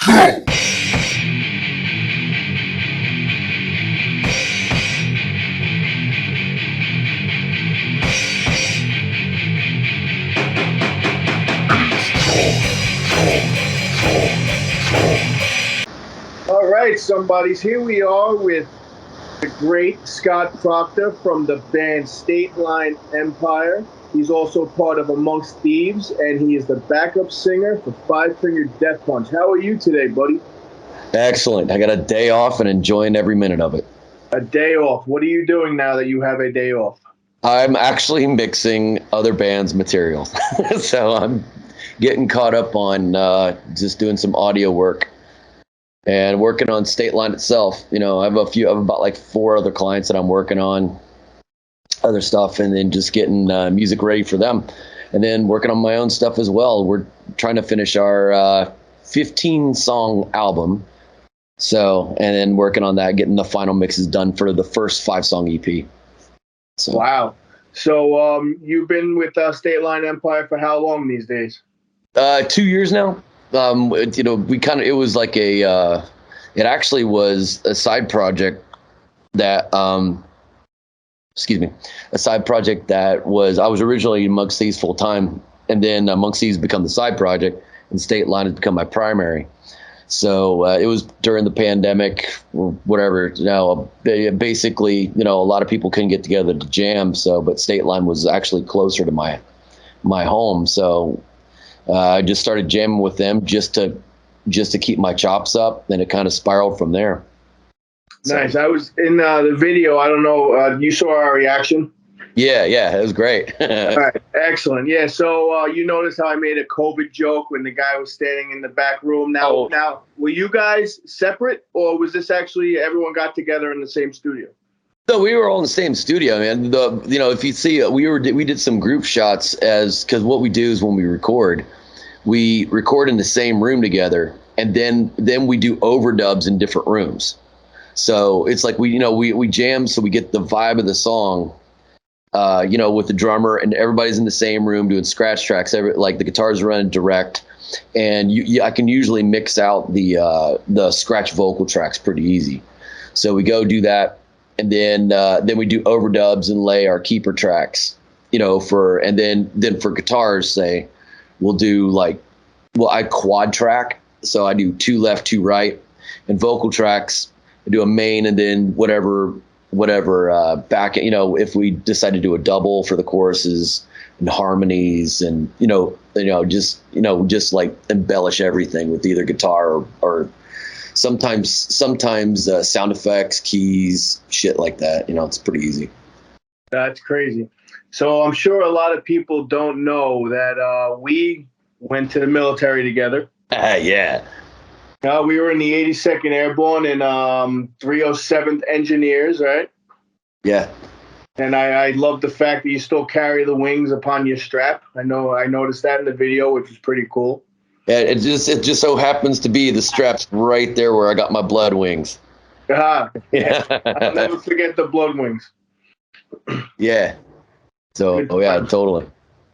All right, somebodies, here we are with the great Scott Proctor from the band State Line Empire. He's also part of Amongst Thieves, and he is the backup singer for Five Finger Death Punch. How are you today, buddy? Excellent. I got a day off and enjoying every minute of it. A day off. What are you doing now that you have a day off? I'm actually mixing other bands' material. So I'm getting caught up on just doing some audio work and working on State Line itself. You know, I have about like 4 other clients that I'm working on, other stuff, and then just getting music ready for them. And then working on my own stuff as well. We're trying to finish our 15-song album. So, and then working on that, getting the final mixes done for the first 5-song EP. So. Wow. So you've been with State Line Empire for how long these days? 2 years now. You know, it was like it actually was a side project that, I was originally Amongst Thieves full time, and then Amongst Thieves become the side project, and State Line has become my primary. So it was during the pandemic or whatever. You know, basically, you know, a lot of people couldn't get together to jam. So, but State Line was actually closer to my home. So I just started jamming with them just to keep my chops up. Then it kind of spiraled from there. Nice. So, I was in the video. I don't know. You saw our reaction? Yeah, it was great. All right, excellent. Yeah, so you noticed how I made a COVID joke when the guy was standing in the back room. Now, were you guys separate, or was this actually everyone got together in the same studio? No, we were all in the same studio, man. You know, if you see, we did some group shots because what we do is when we record in the same room together, and then we do overdubs in different rooms. So it's like we jam, so we get the vibe of the song. You know, with the drummer, and everybody's in the same room doing scratch tracks. Like the guitars running direct, and I can usually mix out the scratch vocal tracks pretty easy. So we go do that, and then we do overdubs and lay our keeper tracks. You know, and then for guitars, say we'll do I quad track, so I do 2 left, 2 right, and vocal tracks. I do a main, and then whatever back, you know, if we decide to do a double for the choruses and harmonies, and just like embellish everything with either guitar or sometimes sound effects, keys, shit like that. You know, it's pretty easy. That's crazy. So I'm sure a lot of people don't know that we went to the military together. Yeah. We were in the 82nd Airborne and 307th Engineers, right? Yeah. And I love the fact that you still carry the wings upon your strap. I noticed that in the video, which is pretty cool. Yeah, it just so happens to be the strap's right there where I got my blood wings. Yeah. I'll never forget the blood wings. Yeah. So, totally.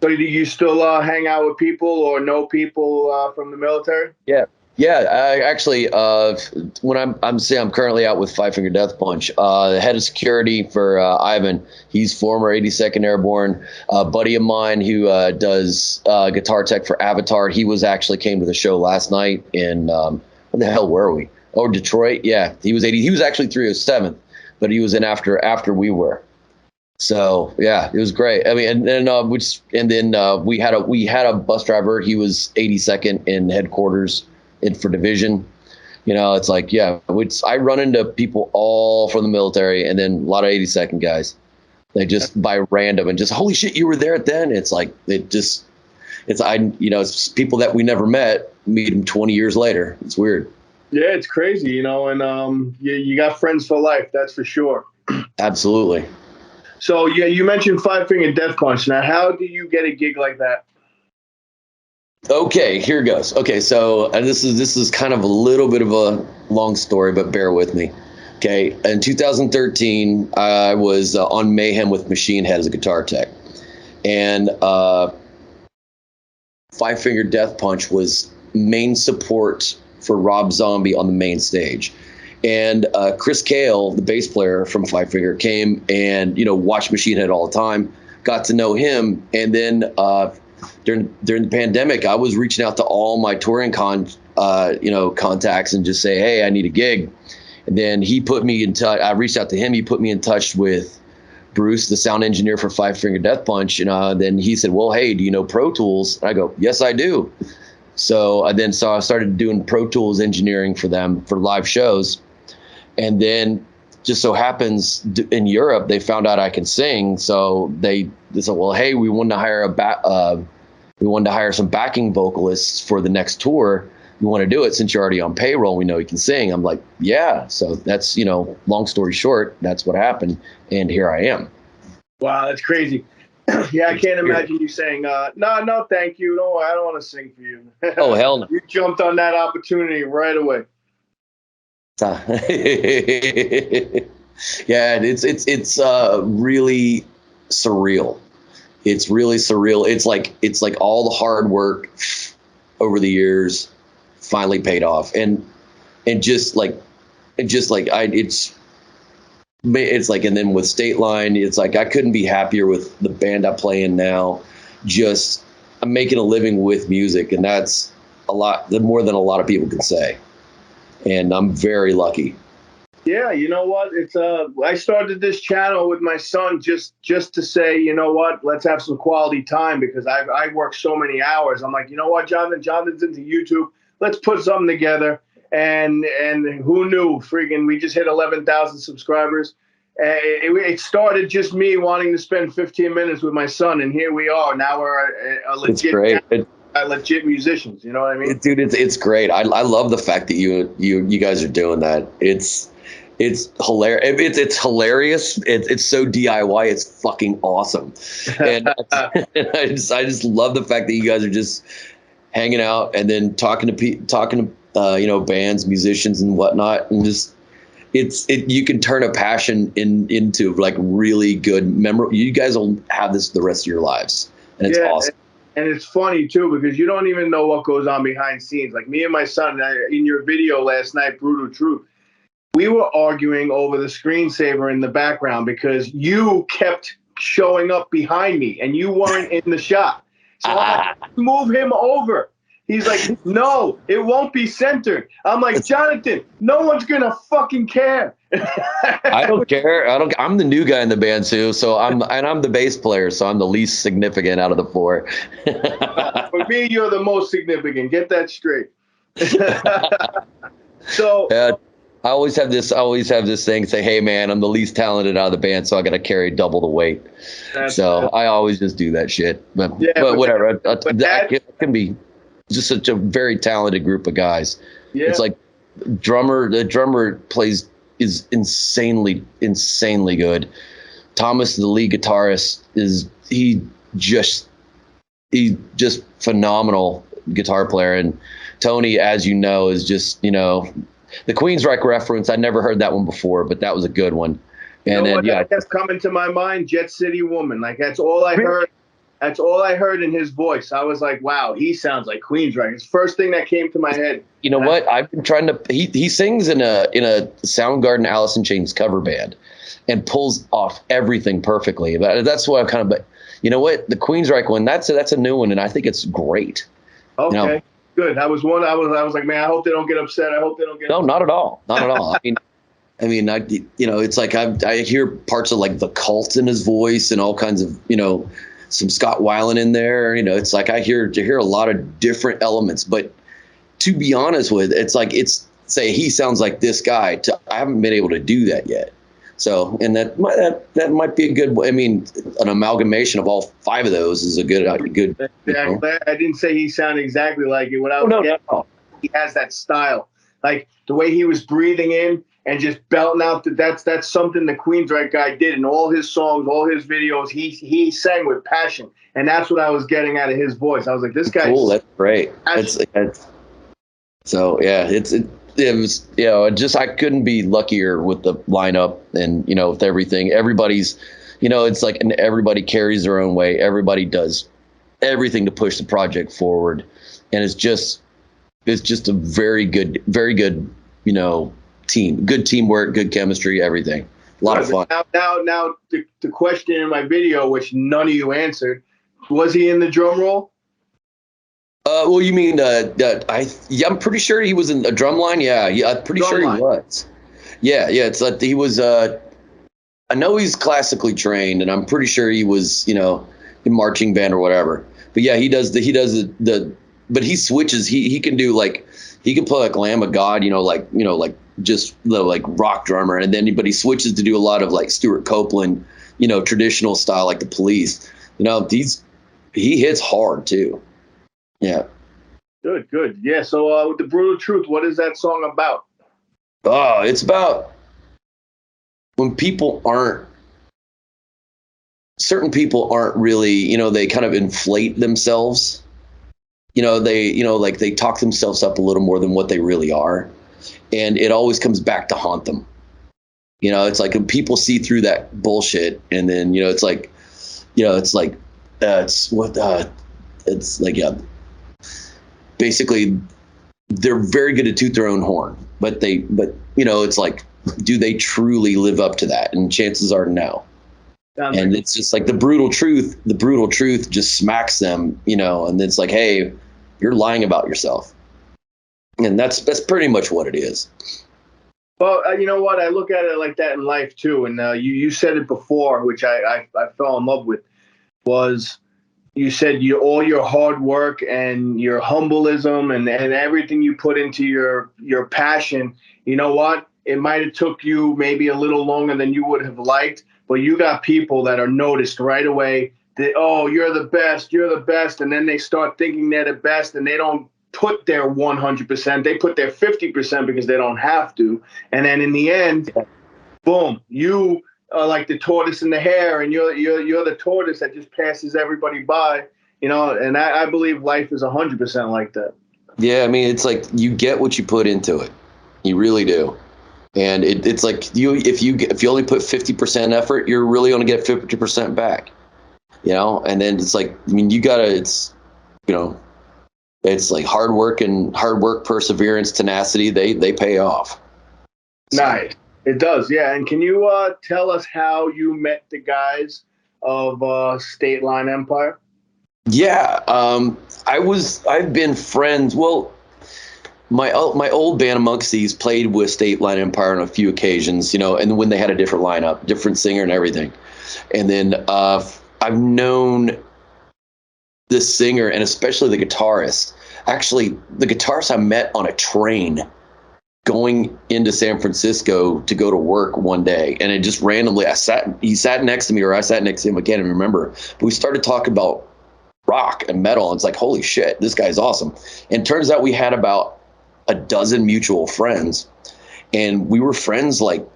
So do you still hang out with people or know people from the military? Yeah. Yeah, I actually, when I'm currently out with Five Finger Death Punch. The head of security for Ivan, he's former 82nd Airborne. A buddy of mine who does guitar tech for Avatar. He came to the show last night in where the hell were we? Oh, Detroit. Yeah, he was actually 307th, but he was in after we were. So yeah, it was great. I mean, and then we had a bus driver. He was 82nd in headquarters. For division, you know, it's like, yeah, I run into people all from the military, and then a lot of 82nd guys. They just by random and just, holy shit, you were there then. It's like it's people that we never met, meet them 20 years later. It's weird. Yeah, it's crazy, you know, and you got friends for life, that's for sure. Absolutely. So yeah, you mentioned Five Finger Death Punch. Now, how do you get a gig like that? Okay, here goes. Okay, so this is kind of a little bit of a long story, but bear with me. Okay, in 2013, I was on Mayhem with Machine Head as a guitar tech, and Five Finger Death Punch was main support for Rob Zombie on the main stage. And Chris Cale, the bass player from Five Finger, came and, watched Machine Head all the time, got to know him. And then during the pandemic, I was reaching out to all my touring contacts and just say, hey, I need a gig. And then he put me in touch. I reached out to him. He put me in touch with Bruce, the sound engineer for Five Finger Death Punch. And then he said, well, hey, do you know Pro Tools? And I go, yes, I do. So I started doing Pro Tools engineering for them for live shows. And then just so happens in Europe, they found out I can sing. So they said, well, hey, we wanted to hire some backing vocalists for the next tour. You want to do it since you're already on payroll? We know you can sing. I'm like, yeah. So that's, long story short, that's what happened. And here I am. Wow, that's crazy. Yeah, I can't imagine you saying, no, thank you. No, I don't want to sing for you. Oh, hell no. You jumped on that opportunity right away. Yeah, it's really surreal. It's really surreal. It's like all the hard work over the years finally paid off, and then with State Line, it's like I couldn't be happier with the band I play in now. I'm making a living with music, and that's more than a lot of people can say. And I'm very lucky. Yeah, you know what? It's I started this channel with my son just to say, you know what? Let's have some quality time, because I work so many hours. I'm like, you know what, Jonathan's into YouTube. Let's put something together. And who knew? Freaking, we just hit 11,000 subscribers. It started just me wanting to spend 15 minutes with my son, and here we are. Now we're a legit. It's great. Legit musicians, you know what I mean? Dude, it's great. I love the fact that you guys are doing that. It's hilarious. It's hilarious. It's so DIY. It's fucking awesome. And I just love the fact that you guys are just hanging out and then talking to bands, musicians, and whatnot, and just you can turn a passion into like really good memory. You guys will have this the rest of your lives, and it's awesome. And it's funny, too, because you don't even know what goes on behind scenes. Like me and my son, in your video last night, Brutal Truth, we were arguing over the screensaver in the background because you kept showing up behind me and you weren't in the shot. So I'm like, move him over. He's like, no, it won't be centered. I'm like, Jonathan, no one's going to fucking care. I don't care. I'm the new guy in the band too. So I'm the bass player. So I'm the least significant out of the four. For me, you're the most significant. Get that straight. So I always have this thing say, hey man, I'm the least talented out of the band. So I got to carry double the weight. I always just do that shit, but whatever. It can be just such a very talented group of guys. Yeah. It's like the drummer is insanely good. Thomas, the lead guitarist, he just phenomenal guitar player. And Tony, as you know, is just, the Queensryche reference. I never heard that one before, but that was a good one. And then, that's coming to my mind, Jet City Woman. Like that's all I heard. That's all I heard in his voice. I was like, wow, he sounds like Queensryche. It's the first thing that came to my head. You know what? I've been trying to. He sings in a Soundgarden Alice in Chains cover band, and pulls off everything perfectly. But that's what I'm kind of. But you know what? The Queensryche one. That's a new one, and I think it's great. Okay, good. I was like, man, I hope they don't get upset. I hope they don't get. No, not at all. Not at all. It's like I hear parts of like the Cult in his voice and all kinds of some Scott Weiland in there. It's like I hear a lot of different elements, but to be honest with, it's like say he sounds like this guy. I haven't been able to do that yet. So, and that might be a good. An amalgamation of all five of those is a good. Yeah, I didn't say he sounded exactly like it. He has that style, like the way he was breathing in and just belting out. That's something the Queensryche guy did in all his songs, all his videos. He sang with passion, and that's what I was getting out of his voice. I was like, this guy. Cool, that's great. So yeah, it was I couldn't be luckier with the lineup and with everything. Everybody's, it's like, and everybody carries their own weight. Everybody does everything to push the project forward, and it's just It's just a very good, you know, team. Good teamwork, good chemistry, everything. A lot of fun. Now, the question in my video, which none of you answered, was he in the drum roll? Well, you mean yeah, I'm pretty sure he was in a drum line. Yeah, I'm pretty sure he was. Yeah, it's like he was. I know he's classically trained, and I'm pretty sure he was, you know, in marching band or whatever. But yeah, he does the but he switches. He can do like he can play like Lamb of God, like just the like rock drummer, and then but he switches to do a lot of like Stuart Copeland, traditional style like the Police. He hits hard too. Yeah. Good. Yeah. So with The Brutal Truth, what is that song about? Oh, it's about when certain people aren't really, they kind of inflate themselves. They talk themselves up a little more than what they really are. And it always comes back to haunt them. It's like when people see through that bullshit, and then, it's like, basically they're very good to toot their own horn, but it's like, do they truly live up to that? And chances are no. And it's just like the brutal truth just smacks them, and it's like, hey, you're lying about yourself. And that's pretty much what it is. Well, you know what? I look at it like that in life too. And you said it before, which I fell in love with, was you said all your hard work and your humbleism and everything you put into your passion. You know what? It might have took you maybe a little longer than you would have liked, but you got people that are noticed right away that, oh, you're the best. And then they start thinking they're the best, and they don't put their 100%. They put their 50% because they don't have to. And then in the end, boom, you are like the tortoise and the hare, and you're the tortoise that just passes everybody by, and I believe life is 100% like that. Yeah. I mean, it's like you get what you put into it. You really do. And it's like if you only put 50% effort, you're really going to get 50% back, and then it's like, I mean, it's like hard work, perseverance, tenacity. They pay off. So. Nice. It does. Yeah. And can you tell us how you met the guys of State Line Empire? Yeah. I've been friends. Well, my old band Amongst Thieves played with State Line Empire on a few occasions, and when they had a different lineup, different singer and everything. And then I've known the singer and especially the guitarist. Actually, the guitarist I met on a train going into San Francisco to go to work one day. And it just randomly, he sat next to me, or I sat next to him, I can't even remember. But we started talking about rock and metal, and it's like, holy shit, this guy's awesome. And it turns out we had about a dozen mutual friends, and we were friends like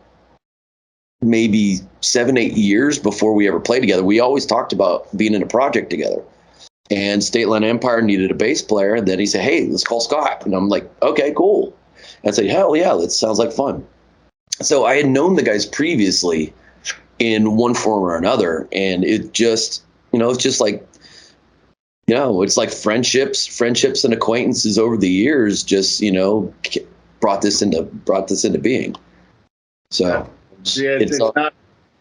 maybe 7-8 years before we ever played together. We always talked about being in a project together, and State Line Empire needed a bass player. And then he said, hey, let's call Scott. And I'm like, okay, cool. And I said, hell yeah, that sounds like fun. So I had known the guys previously in one form or another, and it just, it's just like, it's like friendships and acquaintances over the years just, brought this into being. So yeah,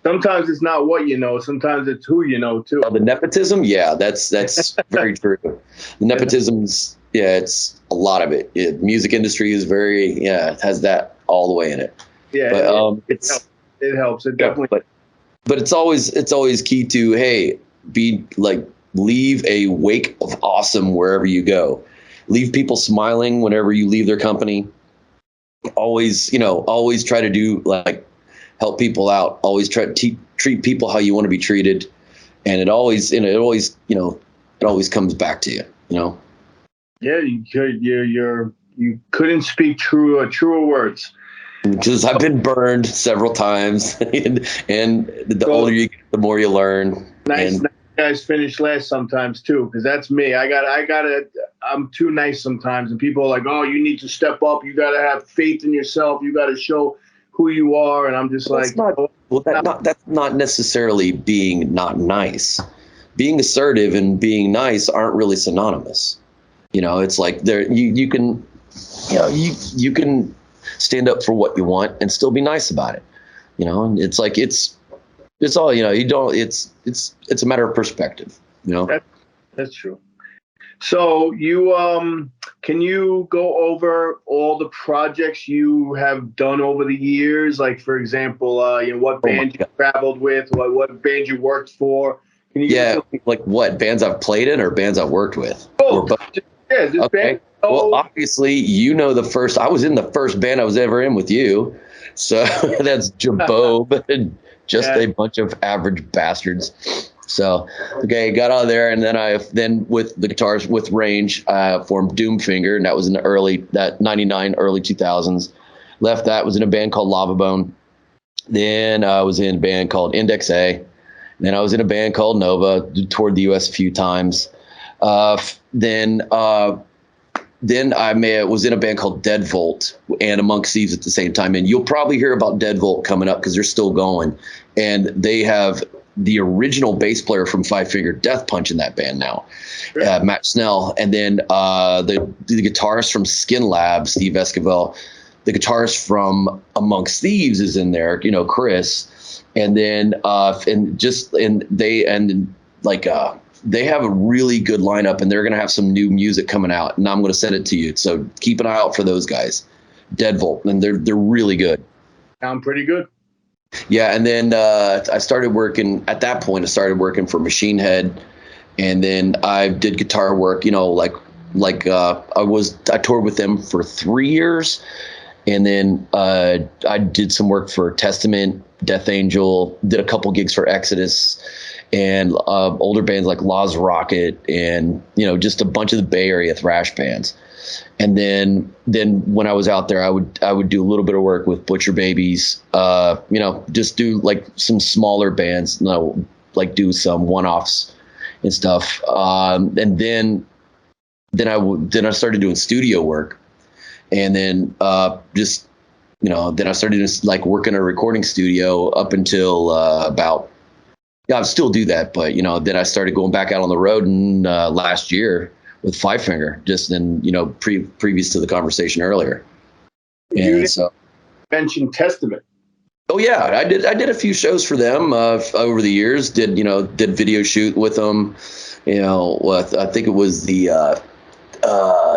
sometimes it's not what you know, sometimes it's who you know too. The nepotism, yeah, that's very true. The nepotism's, it's a lot of it. Music industry is it has that all the way in it. Yeah, but it helps. It definitely. But it's always key to, hey, be like, leave a wake of awesome wherever you go. Leave people smiling whenever you leave their company. Always try to do like help people out. Always try to treat people how you want to be treated, and it always comes back to you. Yeah, you couldn't speak truer words. Because I've been burned several times, and the older you get, the more you learn. Nice guys finish last sometimes too, because that's me. I'm too nice sometimes, and people are like, oh, you need to step up. You got to have faith in yourself. You got to show who you are. And I'm just that's not necessarily being not nice. Being assertive and being nice aren't really synonymous. It's like you can you can stand up for what you want and still be nice about it. And it's like it's all, you don't, it's a matter of perspective. That's true. So you can you go over all the projects you have done over the years? Like, for example, what band you traveled with, what band you worked for? Can you like what bands I've played in or bands I've worked with? Both. Just Okay. band. Well, obviously, I was in the first band I was ever in with you. So that's Jabob and just a bunch of average bastards. So, okay, got out of there, and then with the guitars with Range, formed Doomfinger, and that was in the 99, early 2000s. Left that, was in a band called Lava Bone. Then I was in a band called Index A. Then I was in a band called Nova, toured the U.S. a few times. Then I was in a band called Dead Volt and Amongst Thieves at the same time. And you'll probably hear about Dead Volt coming up because they're still going. And they have the original bass player from Five Finger Death Punch in that band now, Matt Snell. And then the guitarist from Skin Lab, Steve Esquivel. The guitarist from Amongst Thieves is in there, Chris. And then they have a really good lineup, and they're going to have some new music coming out, and I'm going to send it to you. So keep an eye out for those guys, Dead Volt, and they're really good. Sound pretty good. Yeah, and then I started working for Machine Head, and then I did guitar work. I toured with them for 3 years, and then I did some work for Testament, Death Angel, did a couple gigs for Exodus, and older bands like Laws Rocket, and just a bunch of the Bay Area thrash bands. And then when I was out there, I would do a little bit of work with Butcher Babies, just do like some smaller bands, like do some one-offs and stuff. And then I started doing studio work, and then then I started just like working in a recording studio up until I still do that, but then I started going back out on the road last year with Five Finger, just in previous to the conversation earlier. And so mentioned Testament. Oh yeah, I did a few shows for them over the years. Did video shoot with them. I think it was the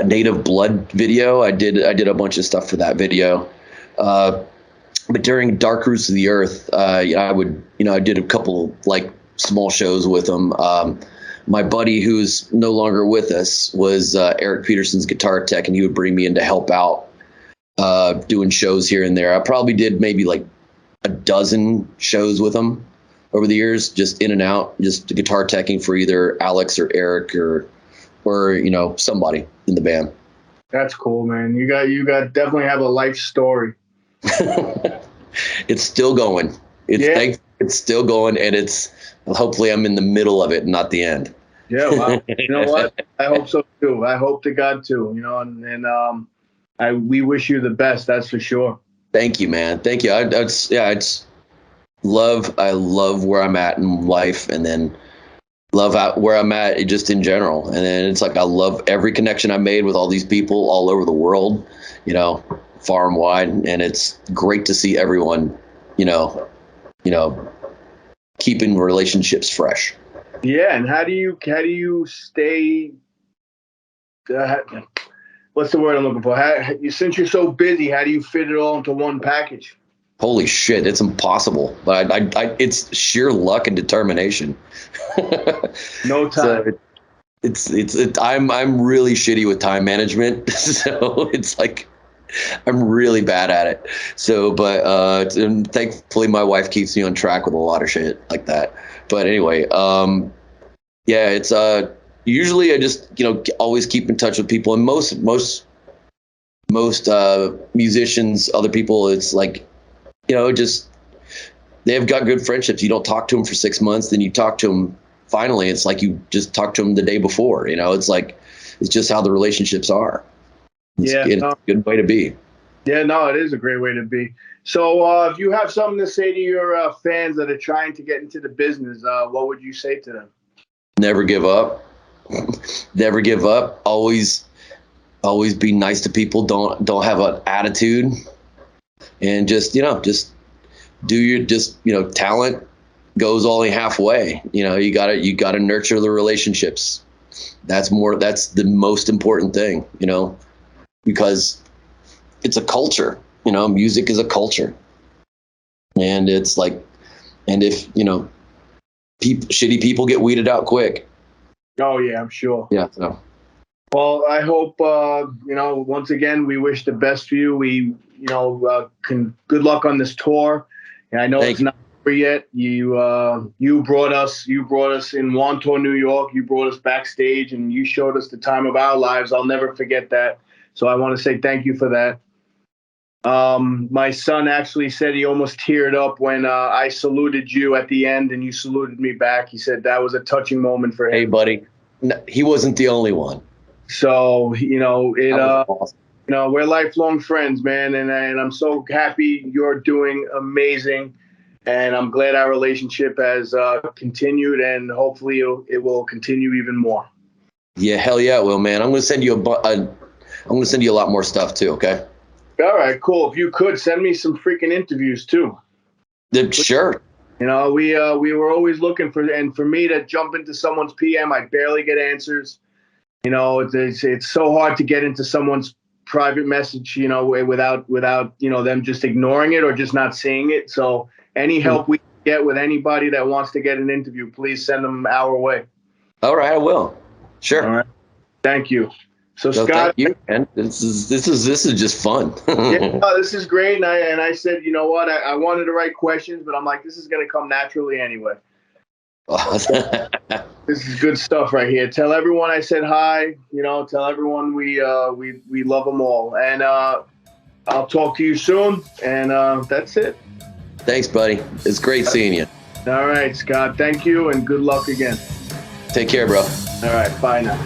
Native Blood video. I did a bunch of stuff for that video. But during Dark Roots of the Earth, I did a couple like small shows with them. My buddy, who's no longer with us, was Eric Peterson's guitar tech, and he would bring me in to help out doing shows here and there. I probably did maybe like a dozen shows with him over the years, just in and out, just guitar teching for either Alex or Eric or somebody in the band. That's cool, man. You got definitely have a life story. It's still going. It's still going, and hopefully I'm in the middle of it, not the end. Yeah, well, you know what? I hope so too. I hope to God too. We wish you the best. That's for sure. Thank you, man. Thank you. I love where I'm at in life, and then love where I'm at just in general. And then it's like I love every connection I made with all these people all over the world, far and wide. And it's great to see everyone, keeping relationships fresh. Yeah, and how do you stay? What's the word I'm looking for? Since you're so busy, how do you fit it all into one package? Holy shit, it's impossible. But it's sheer luck and determination. No time. So I'm really shitty with time management, so it's like I'm really bad at it. So, but and thankfully my wife keeps me on track with a lot of shit like that. But anyway, it's usually I just always keep in touch with people, and most musicians, other people, it's like just they've got good friendships. You don't talk to them for 6 months, then you talk to them. Finally, it's like you just talked to them the day before. It's like it's just how the relationships are. It's a good way to be. Yeah, no, it is a great way to be. So if you have something to say to your fans that are trying to get into the business, what would you say to them? Never give up. Never give up. Always always be nice to people. Don't have an attitude, and just do your talent goes only halfway. You gotta nurture the relationships. That's the most important thing, because it's a culture. Music is a culture, and it's like, and if shitty people get weeded out quick. Oh yeah, I'm sure. Yeah. So. Well, I hope once again we wish the best for you. We good luck on this tour. And I know it's not over yet. You brought us in Wantor, New York. You brought us backstage, and you showed us the time of our lives. I'll never forget that. So I want to say thank you for that. My son actually said he almost teared up when I saluted you at the end, and you saluted me back. He said that was a touching moment for him. Hey, buddy, no, he wasn't the only one. So awesome. We're lifelong friends, man, and I'm so happy you're doing amazing, and I'm glad our relationship has continued, and hopefully it will continue even more. Yeah, hell yeah, it will, man. I'm gonna send you a lot more stuff too. Okay. All right, cool. If you could send me some freaking interviews too. Sure. We were always looking for me to jump into someone's PM. I barely get answers. It's so hard to get into someone's private message, without them just ignoring it or just not seeing it. So any help we get with anybody that wants to get an interview, please send them our way. All right, I will. Sure. All right. Thank you. So Scott, thank you, man. This is just fun. Yeah, this is great. And I said, you know what? I wanted to write questions, but I'm like, this is going to come naturally anyway. This is good stuff right here. Tell everyone I said hi. Tell everyone we love them all. And I'll talk to you soon. And that's it. Thanks, buddy. It's great seeing you. All right, Scott. Thank you, and good luck again. Take care, bro. All right. Bye now.